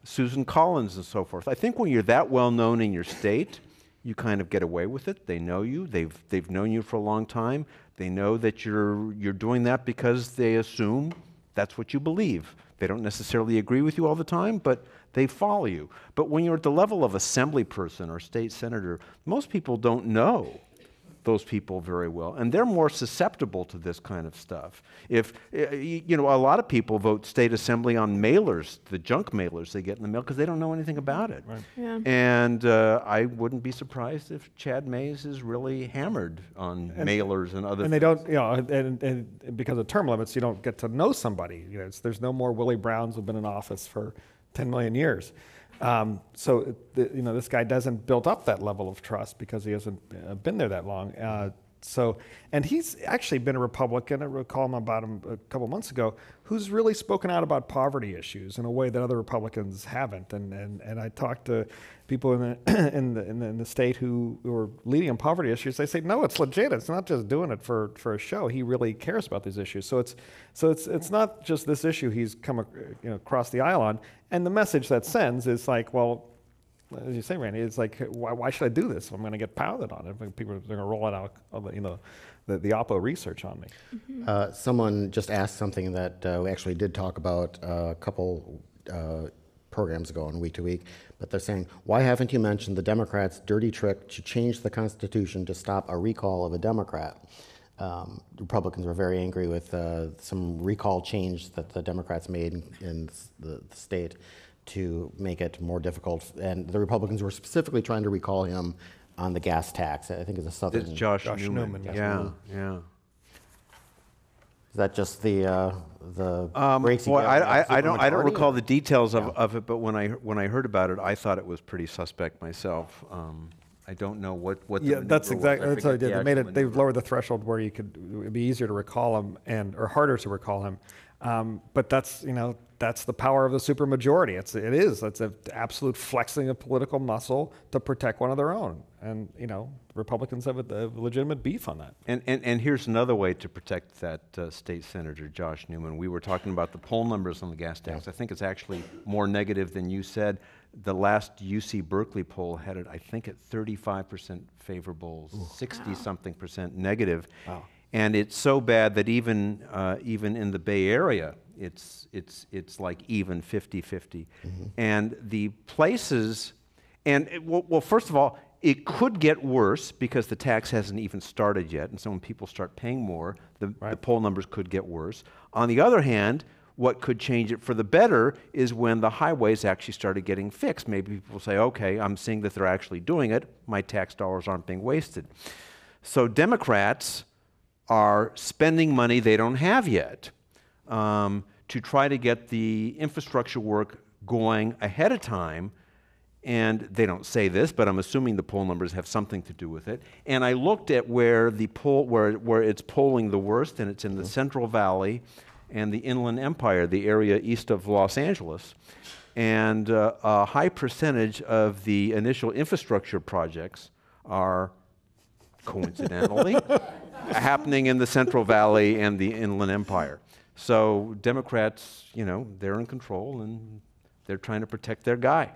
Susan Collins and so forth. I think when you're that well known in your state, you kind of get away with it. They know you. They've known you for a long time. They know that you're doing that because they assume that's what you believe. They don't necessarily agree with you all the time, but they follow you. But when you're at the level of assembly person or state senator, most people don't know those people very well, and they're more susceptible to this kind of stuff. If a lot of people vote state assembly on mailers, the junk mailers they get in the mail, because they don't know anything about it. Right. Yeah. And I wouldn't be surprised if Chad Mayes is really hammered on mailers and other. And they don't, and because of term limits, you don't get to know somebody. There's no more Willie Browns who've been in office for 10 million years. So this guy doesn't build up that level of trust because he hasn't been there that long. And he's actually been a Republican. I recall about him a couple months ago, who's really spoken out about poverty issues in a way that other Republicans haven't. And I talked to people in the state who are leading on poverty issues. They say, no, it's legit. It's not just doing it for a show. He really cares about these issues. So it's not just this issue he's come across the aisle on. And the message that sends is like, well, as you say, Randy, it's like, why should I do this? I'm going to get pounded on it. People are going to roll it out, the Oppo research on me. Mm-hmm. Someone just asked something that we actually did talk about a couple programs ago on Week to Week, but they're saying, why haven't you mentioned the Democrats' dirty trick to change the Constitution to stop a recall of a Democrat? Republicans were very angry with some recall change that the Democrats made in the state to make it more difficult. And the Republicans were specifically trying to recall him on the gas tax. I think it's a Southern. It's Josh Newman, yes. Yeah, yeah. Is that just the breaks? he Boy, got on the I don't supermajority? recall the details of it, but when I heard about it, I thought it was pretty suspect myself. I don't know what the Yeah, that's maneuver was. exactly. I That's what they forget did. the They made actual it. They've maneuver. lowered the threshold where it'd be easier to recall him or harder to recall him. But that's that's the power of the supermajority. It's an absolute flexing of political muscle to protect one of their own. And Republicans have a legitimate beef on that. And here's another way to protect that state senator, Josh Newman. We were talking about the poll numbers on the gas tax. I think it's actually more negative than you said. The last UC Berkeley poll had it, I think, at 35% favorable, 60-something% negative. Wow. And it's so bad that even in the Bay Area, it's like even 50-50. And the places, well, first of all, it could get worse because the tax hasn't even started yet, and so when people start paying more, the poll numbers could get worse. On the other hand, what could change it for the better is when the highways actually started getting fixed. Maybe people say, okay, I'm seeing that they're actually doing it, my tax dollars aren't being wasted. So Democrats are spending money they don't have yet to try to get the infrastructure work going ahead of time. And they don't say this, but I'm assuming the poll numbers have something to do with it. And I looked at where it's polling the worst, and it's in the Central Valley and the Inland Empire, the area east of Los Angeles. And a high percentage of the initial infrastructure projects are coincidentally happening in the Central Valley and the Inland Empire. So Democrats, they're in control and they're trying to protect their guy.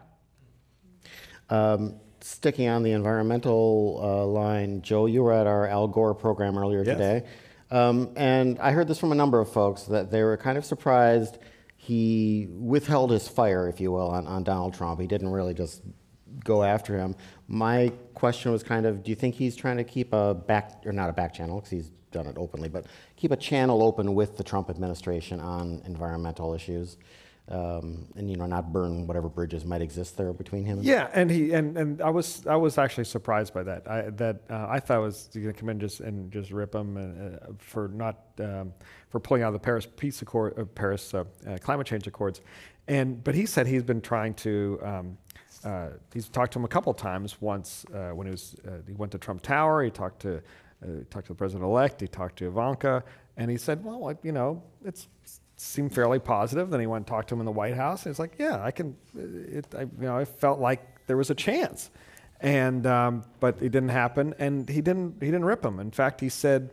Sticking on the environmental line, Joe, you were at our Al Gore program earlier today. And I heard this from a number of folks that they were kind of surprised he withheld his fire, if you will, on Donald Trump. He didn't really just go after him. My question was kind of, do you think he's trying to keep not a back channel, because he's done it openly, but keep a channel open with the Trump administration on environmental issues? And not burn whatever bridges might exist there between him. And I was actually surprised by that. I thought it was going to come in and just rip him for pulling out of the Paris Peace Accord, Paris climate change accords, but he said he's been trying to. He's talked to him a couple times. Once when he went to Trump Tower, he talked to the president-elect, he talked to Ivanka, and he said, well, it's seemed fairly positive. Then he went and talked to him in the White House. And he's like, yeah, I can. I felt like there was a chance, but it didn't happen, and he didn't rip him. In fact, he said,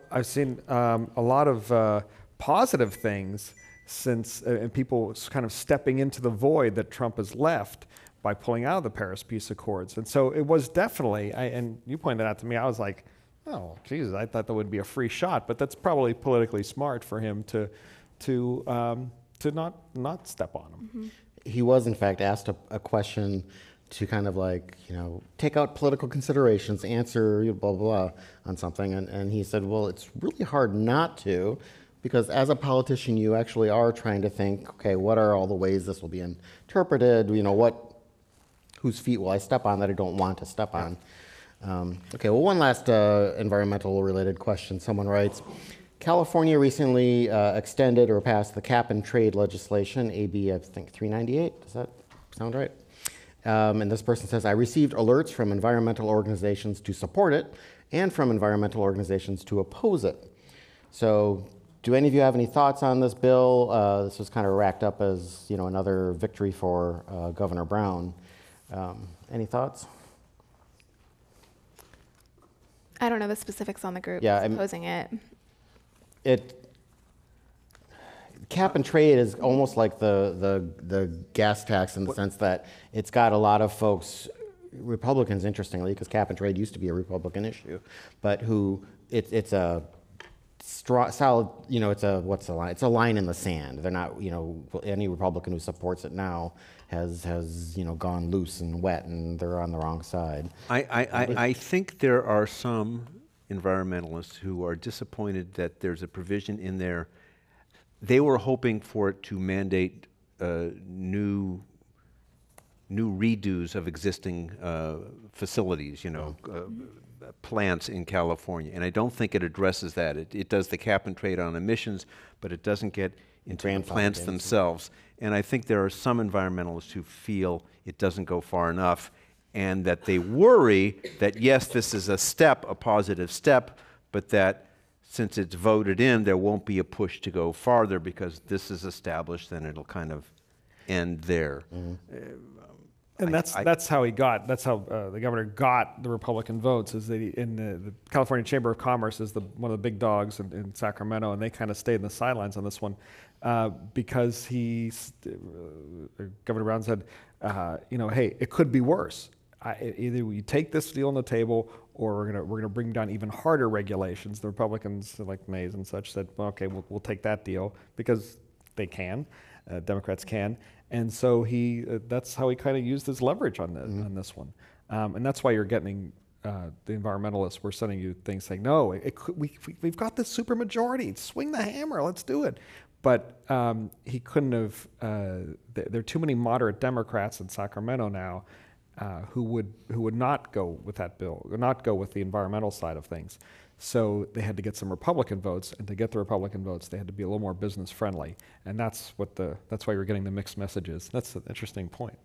I've seen a lot of positive things since, and people kind of stepping into the void that Trump has left by pulling out of the Paris Peace Accords. And so it was definitely, and you pointed out to me, I was like, oh, Jesus, I thought that would be a free shot, but that's probably politically smart for him to not step on him. Mm-hmm. He was, in fact, asked a question to kind of take out political considerations, answer blah, blah, blah on something. And he said, well, it's really hard not to, because as a politician, you actually are trying to think, okay, what are all the ways this will be interpreted? Whose feet will I step on that I don't want to step on? Okay, well, one last environmental related question. Someone writes, California recently extended or passed the cap and trade legislation, AB, I think 398. Does that sound right? And this person says, I received alerts from environmental organizations to support it and from environmental organizations to oppose it. So do any of you have any thoughts on this bill? This was kind of racked up as another victory for Governor Brown. Any thoughts? I don't know the specifics on the group opposing it. Cap and trade is almost like the gas tax in the sense that it's got a lot of folks, Republicans, interestingly, because cap and trade used to be a Republican issue, but it's a solid, it's a line? It's a line in the sand. They're not, any Republican who supports it now has gone loose and wet, and they're on the wrong side. I think there are some environmentalists who are disappointed that there's a provision in there. They were hoping for it to mandate new new redos of existing facilities, plants in California. And I don't think it addresses that. It does the cap and trade on emissions, but it doesn't get into the plants themselves. And I think there are some environmentalists who feel it doesn't go far enough, and that they worry that, yes, this is a positive step, but that since it's voted in, there won't be a push to go farther because this is established, and it'll kind of end there. And that's how the governor got the Republican votes, is that in the California Chamber of Commerce is one of the big dogs in Sacramento, and they kind of stayed in the sidelines on this one because Governor Brown said, hey, it could be worse. Either we take this deal on the table, or we're gonna bring down even harder regulations. The Republicans, like Mays and such, said, well, okay, we'll take that deal because they can, Democrats can, and so that's how he kind of used his leverage on this one, and that's why you're getting the environmentalists were sending you things saying, no, we've got this supermajority, swing the hammer, let's do it. But he couldn't have. There are too many moderate Democrats in Sacramento now. Who would not go with that bill, or not go with the environmental side of things. So they had to get some Republican votes, and to get the Republican votes, they had to be a little more business friendly, and that's why you're getting the mixed messages. That's an interesting point.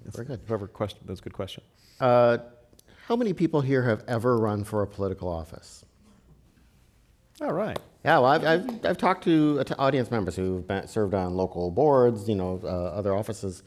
Very good. That's a good question. How many people here have ever run for a political office? All right. Yeah, well, I've talked to audience members who've served on local boards, other offices.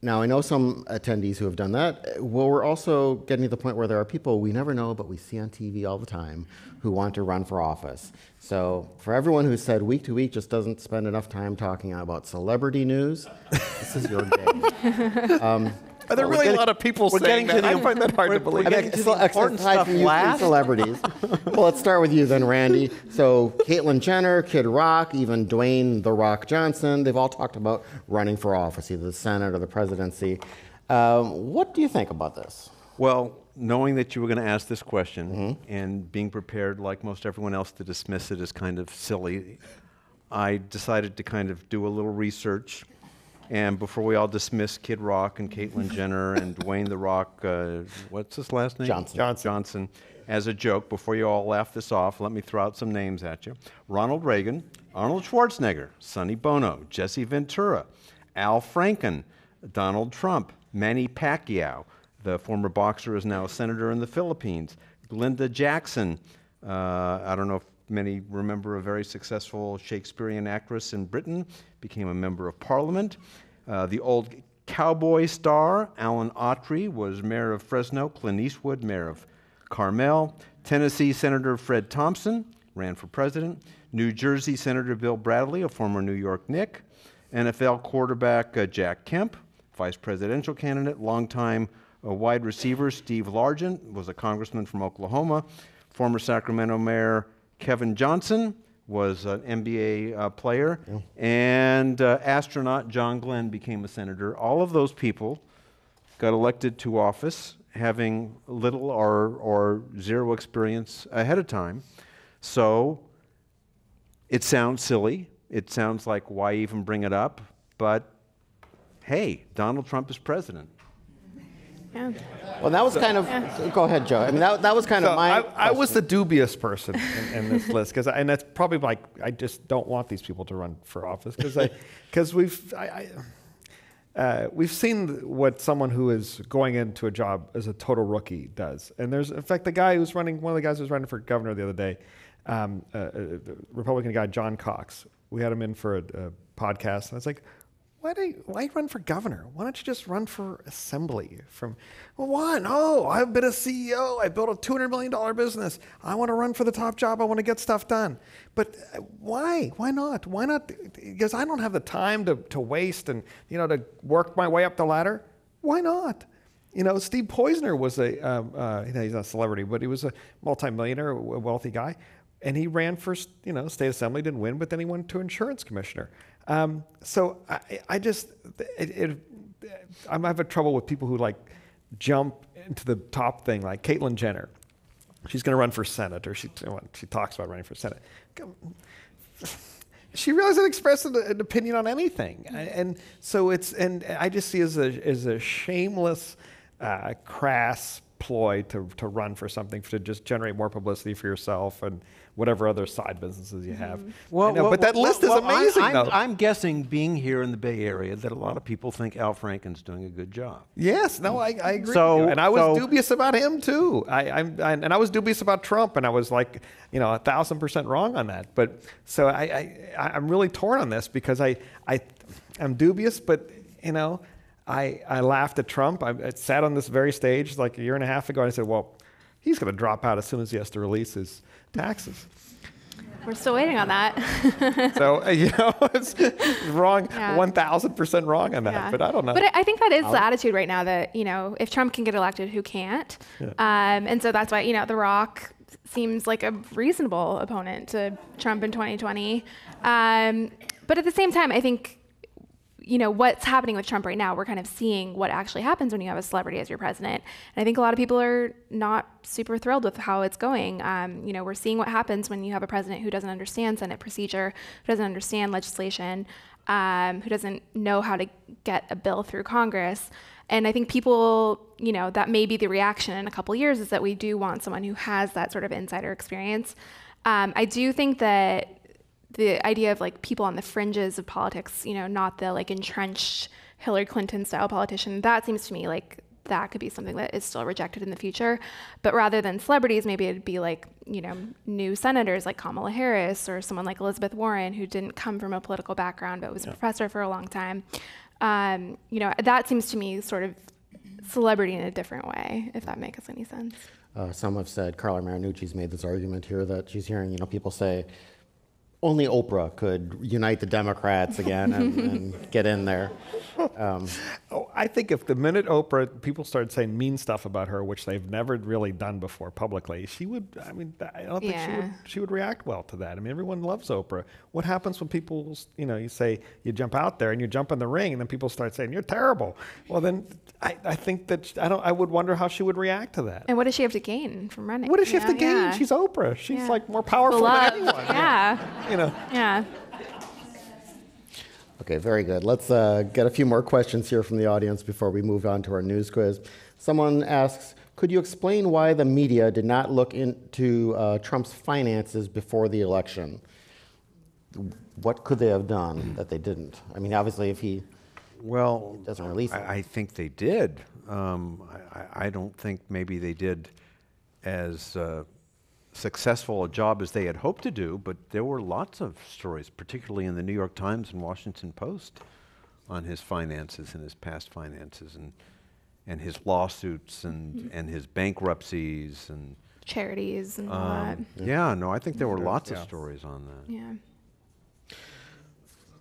Now, I know some attendees who have done that. Well, we're also getting to the point where there are people we never know, but we see on TV all the time, who want to run for office. So for everyone who said week to week just doesn't spend enough time talking about celebrity news, this is your day. Are there really a lot of people saying that? I find that hard to believe. Important stuff last. Celebrities. Well, let's start with you then, Randy. So Caitlyn Jenner, Kid Rock, even Dwayne "The Rock" Johnson, they've all talked about running for office, either the Senate or the presidency. What do you think about this? Well, knowing that you were going to ask this question and being prepared, like most everyone else, to dismiss it as kind of silly, I decided to kind of do a little research. And before we all dismiss Kid Rock and Caitlyn Jenner and Dwayne "The Rock," what's his last name? Johnson. As a joke, before you all laugh this off, let me throw out some names at you. Ronald Reagan, Arnold Schwarzenegger, Sonny Bono, Jesse Ventura, Al Franken, Donald Trump, Manny Pacquiao, the former boxer is now a senator in the Philippines, Glenda Jackson, I don't know if many remember, a very successful Shakespearean actress in Britain, became a member of Parliament. The old cowboy star, Alan Autry, was mayor of Fresno. Clint Eastwood, mayor of Carmel. Tennessee Senator Fred Thompson ran for president. New Jersey Senator Bill Bradley, a former New York Knick. NFL quarterback Jack Kemp, vice presidential candidate. Longtime wide receiver Steve Largent was a congressman from Oklahoma. Former Sacramento Mayor Kevin Johnson was an NBA player, and astronaut John Glenn became a senator. All of those people got elected to office having little or zero experience ahead of time. So it sounds silly. It sounds like, why even bring it up? But hey, Donald Trump is president. Yeah. Well, that was kind of. Go ahead, Joe. I mean, that was kind of my. I was the dubious person in this list, and that's probably like, I just don't want these people to run for office because we've seen what someone who is going into a job as a total rookie does. And there's, in fact, one of the guys who was running for governor the other day, a Republican guy, John Cox. We had him in for a podcast, and I was like, why run for governor? Why don't you just run for assembly? Why? No, I've been a CEO. I built a $200 million business. I want to run for the top job. I want to get stuff done. But why? Why not? Why not? Because I don't have the time to waste and, to work my way up the ladder. Why not? Steve Poizner was he's not a celebrity, but he was a multimillionaire, a wealthy guy. And he ran for, state assembly, didn't win, but then he went to insurance commissioner. So I have trouble with people who jump into the top thing, like Caitlyn Jenner. She's going to run for Senate, or she talks about running for Senate. she really hasn't expressed an opinion on anything, and so and I just see as a shameless, crass ploy to run for something to just generate more publicity for yourself and whatever other side businesses you have. But that list is amazing, though. I'm guessing, being here in the Bay Area, that a lot of people think Al Franken's doing a good job. Yes, no, I agree. So- with you. And I was so- dubious about him too. And I was dubious about Trump, and I was like, 1,000% wrong on that. But so I'm really torn on this because I'm dubious, but I laughed at Trump. I sat on this very stage like a year and a half ago, and I said, well, he's going to drop out as soon as he has to release his taxes. We're still waiting on that. So, it's wrong, Yeah. 1,000% wrong on that, Yeah. but I don't know. But I think that is the attitude right now that, if Trump can get elected, who can't? And so that's why, The Rock seems like a reasonable opponent to Trump in 2020. But at the same time, I think, what's happening with Trump right now, we're kind of seeing what actually happens when you have a celebrity as your president. And I think a lot of people are not super thrilled with how it's going. We're seeing what happens when you have a president who doesn't understand Senate procedure, who doesn't understand legislation, who doesn't know how to get a bill through Congress. And I think people, that may be the reaction in a couple years, is that we do want someone who has that sort of insider experience. I do think that the idea of like people on the fringes of politics, not the like entrenched Hillary Clinton style politician, that seems to me like that could be something that is still rejected in the future. But rather than celebrities, maybe it'd be like, new senators like Kamala Harris or someone like Elizabeth Warren, who didn't come from a political background but was a professor for a long time. That seems to me sort of celebrity in a different way, if that makes any sense. Some have said, Carla Marinucci's made this argument here, that she's hearing, people say, only Oprah could unite the Democrats again and get in there. I think if the minute people started saying mean stuff about her, which they've never really done before publicly, she would, I don't think she would react well to that. everyone loves Oprah. What happens when people, you say, you jump out there and you jump in the ring and then people start saying, you're terrible. Well, then I think that, I would wonder how she would react to that. And what does she have to gain from running? What does she have to gain? Yeah. She's Oprah. She's like more powerful Beloved. than anyone. Yeah. Yeah. Okay, very good. Let's get a few more questions here from the audience before we move on to our news quiz. Someone asks, could you explain why the media did not look into Trump's finances before the election? What could they have done that they didn't? Obviously, if he doesn't release it. I think they did. I don't think maybe they did as successful a job as they had hoped to do, but there were lots of stories, particularly in the New York Times and Washington Post, on his finances and his past finances and his lawsuits and his bankruptcies and Charities and all that. I think there were lots of stories on that. Yeah.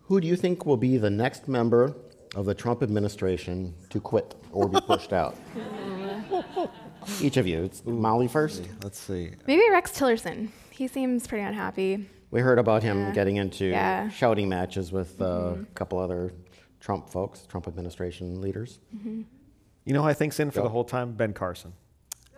Who do you think will be the next member of the Trump administration to quit or be pushed out? Each of you. It's Molly first. Let's see. Maybe Rex Tillerson. He seems pretty unhappy. We heard about him getting into Yeah. shouting matches with a couple other Trump folks, Trump administration leaders. I think's in for the whole time? Ben Carson.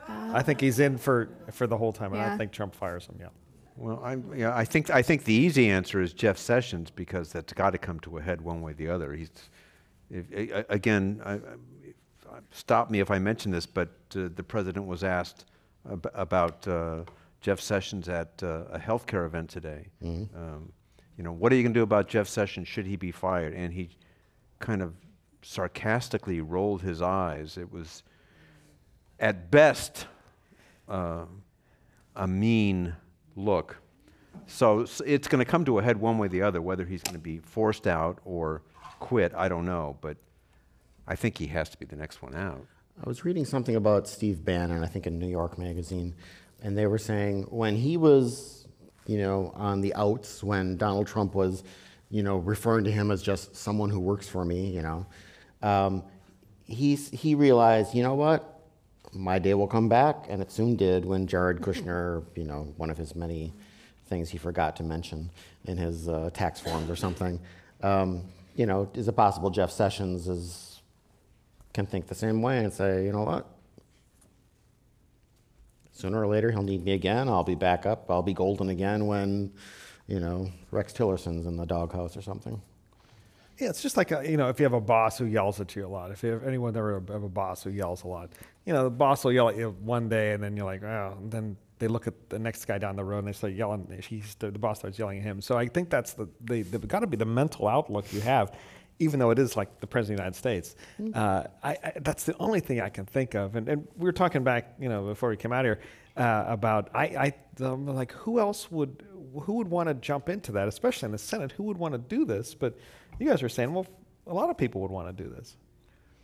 I think he's in for the whole time, and I don't think Trump fires him. Yeah. Well, I think the easy answer is Jeff Sessions, because that's got to come to a head one way or the other. Stop me if I mention this, but the president was asked about Jeff Sessions at a healthcare event today. What are you going to do about Jeff Sessions? Should he be fired? And he kind of sarcastically rolled his eyes. It was, at best, a mean look. So it's going to come to a head one way or the other. Whether he's going to be forced out or quit, I don't know, but I think he has to be the next one out. I was reading something about Steve Bannon, I think in New York Magazine, and they were saying when he was, on the outs, when Donald Trump was, referring to him as just someone who works for me, he realized, what, my day will come back, and it soon did when Jared Kushner, one of his many things he forgot to mention in his tax forms or something, is it possible Jeff Sessions can think the same way and say, what? Sooner or later, he'll need me again. I'll be back up. I'll be golden again when Rex Tillerson's in the doghouse or something. Yeah, it's just like, if you have a boss who yells at you a lot, if you have anyone ever have a boss who yells a lot, the boss will yell at you one day and then you're like, oh, and then they look at the next guy down the road and they start yelling, the boss starts yelling at him. So I think that's got to be the mental outlook you have, even though it is like the President of the United States. That's the only thing I can think of. And we were talking back, before we came out here, about, I'm like, who would want to jump into that, especially in the Senate? Who would want to do this? But you guys are saying, well, a lot of people would want to do this.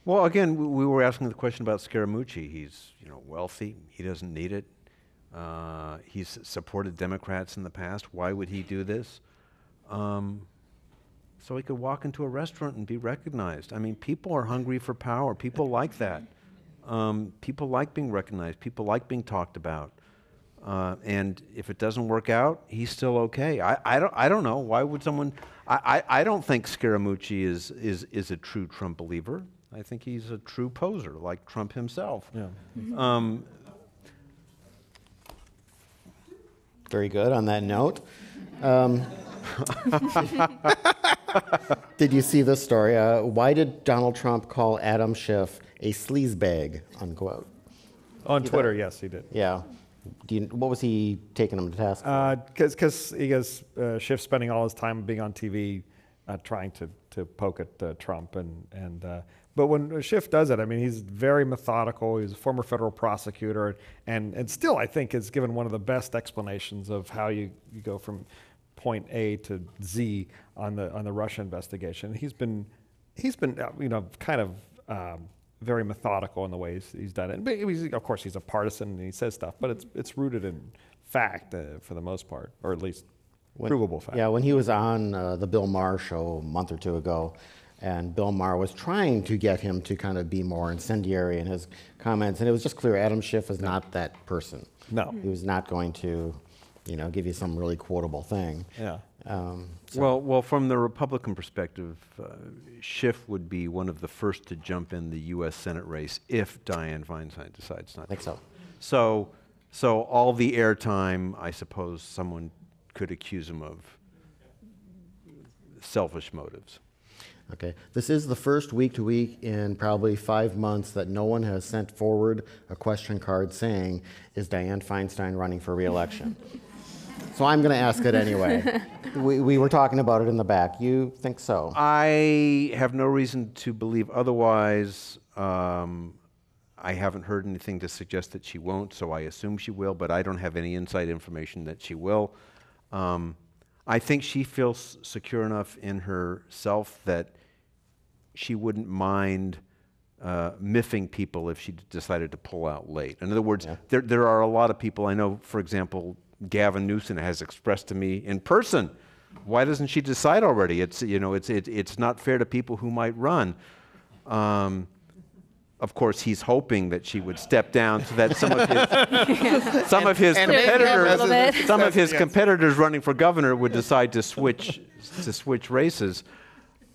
Well, again, we were asking the question about Scaramucci. He's, wealthy. He doesn't need it. He's supported Democrats in the past. Why would he do this? So he could walk into a restaurant and be recognized. I mean, people are hungry for power. People like that. People like being recognized. People like being talked about. And if it doesn't work out, he's still okay. I don't know. Why would someone? I don't think Scaramucci is a true Trump believer. I think he's a true poser, like Trump himself. Yeah. Very good on that note. Did you see this story? Why did Donald Trump call Adam Schiff a sleazebag, unquote? On Twitter, yes, he did. Yeah. What was he taking him to task for? Because he goes, Schiff spending all his time being on TV trying to poke at Trump. But when Schiff does it, I mean, he's very methodical. He's a former federal prosecutor, and still, I think, has given one of the best explanations of how you go from point A to Z on the Russia investigation. He's been kind of very methodical in the ways he's done it. But of course, he's a partisan and he says stuff, but it's rooted in fact for the most part, or at least provable fact. Yeah, when he was on the Bill Maher show a month or two ago, and Bill Maher was trying to get him to kind of be more incendiary in his comments, and it was just clear Adam Schiff is not that person. No. He was not going to, give you some really quotable thing. Yeah. Well, from the Republican perspective, Schiff would be one of the first to jump in the U.S. Senate race if Dianne Feinstein decides not to. I think so. So all the airtime, I suppose someone could accuse him of selfish motives. Okay. This is the first week-to-week in probably 5 months that no one has sent forward a question card saying, is Dianne Feinstein running for re-election? So I'm going to ask it anyway. We were talking about it in the back. You think so? I have no reason to believe otherwise. I haven't heard anything to suggest that she won't, so I assume she will, but I don't have any inside information that she will. I think she feels secure enough in herself that she wouldn't mind miffing people if she decided to pull out late. In other words, there are a lot of people, I know, for example, Gavin Newsom has expressed to me in person, why doesn't she decide already? It's not fair to people who might run. Of course, he's hoping that she would step down so that some of his competitors running for governor would decide to switch races.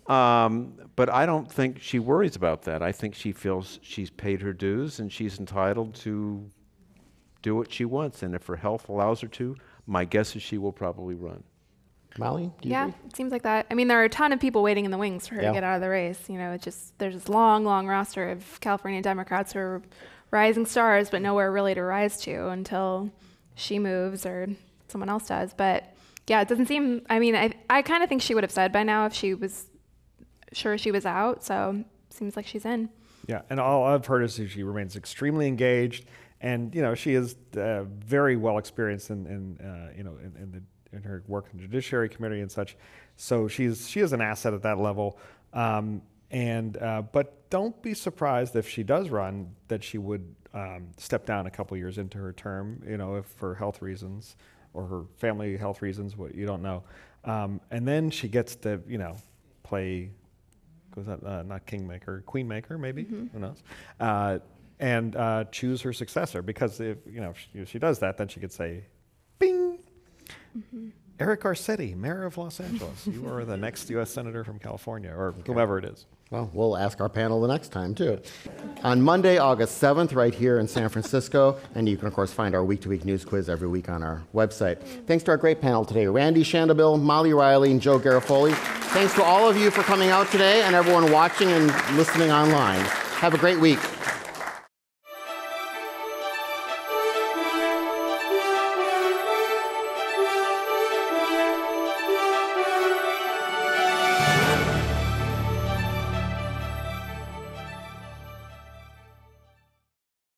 But I don't think she worries about that. I think she feels she's paid her dues and she's entitled to do what she wants. And if her health allows her to, my guess is she will probably run. Molly, do you agree? It seems like that. I mean, there are a ton of people waiting in the wings for her to get out of the race. There's this long roster of California Democrats who are rising stars, but nowhere really to rise to until she moves or someone else does. But yeah, it doesn't seem, I kind of think she would have said by now if she was sure she was out. So seems like she's in. Yeah, and all I've heard is she remains extremely engaged, and she is very well experienced in her work in the Judiciary Committee and such. So she is an asset at that level. But don't be surprised if she does run that she would step down a couple years into her term, if for health reasons or her family health reasons, what you don't know. And then she gets to, play, was that not Kingmaker, Queenmaker maybe, who knows? And choose her successor, because if she does that, then she could say, bing. Eric Garcetti, mayor of Los Angeles. You are the next U.S. senator from California, or whomever it is. Well, we'll ask our panel the next time, too. On Monday, August 7th, right here in San Francisco, and you can, of course, find our week-to-week news quiz every week on our website. Thanks to our great panel today, Randy Shandabil, Molly Riley, and Joe Garofoli. Thanks to all of you for coming out today and everyone watching and listening online. Have a great week.